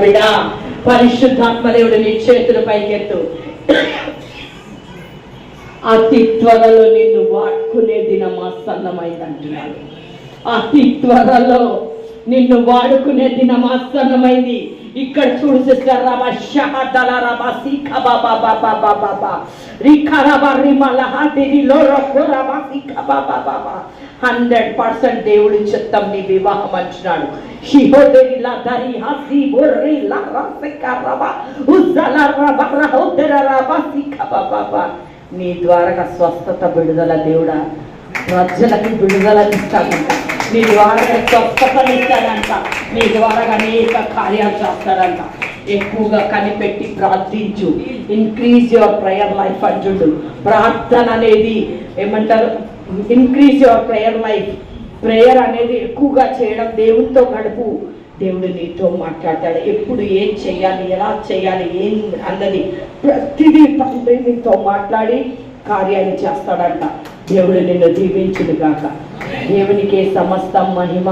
బిడ్డా, పరిశుద్ధాత్మ దేవుడు నీ చేతులు పైకెత్తు. అతి త్వరలో నిన్ను వాడుకునే దినం ఆసన్నమైంది అంటున్నాడు. అతి త్వరలో నిన్ను వాడుకునే దినం ఆసన్నమైంది. ఇక్కడ చూడు సిస్టర్, 100% దేవుడి చిత్తం నీ వివాహం అంటున్నాడు. నీ ద్వారా స్వస్థత, విడుదల దేవుడా ప్రజలకు విడుదలనిస్తాడంట. నీ ద్వారా స్వస్థతనిస్తాడంట. నీ ద్వారా అనేక కార్యాలు చేస్తాడంట. ఎక్కువగా కనిపెట్టి ప్రార్థించు. ఇంక్రీజ్ యువర్ ప్రేయర్ లైఫ్ అంటుడు. ప్రార్థన అనేది ఏమంటారు, increase your prayer life. Prayer అనేది ఎక్కువగా చేయడం, దేవునితో గడుపు. దేవుడు నీతో మాట్లాడతాడు. ఎప్పుడు ఏం చేయాలి, ఎలా చేయాలి, ఏం అన్నది ప్రతిదీ తండ్రి నీతో మాట్లాడి కార్యాన్ని చేస్తాడంట. దేవుడు నిన్ను దీవించును గాక. దేవునికి సమస్త మహిమ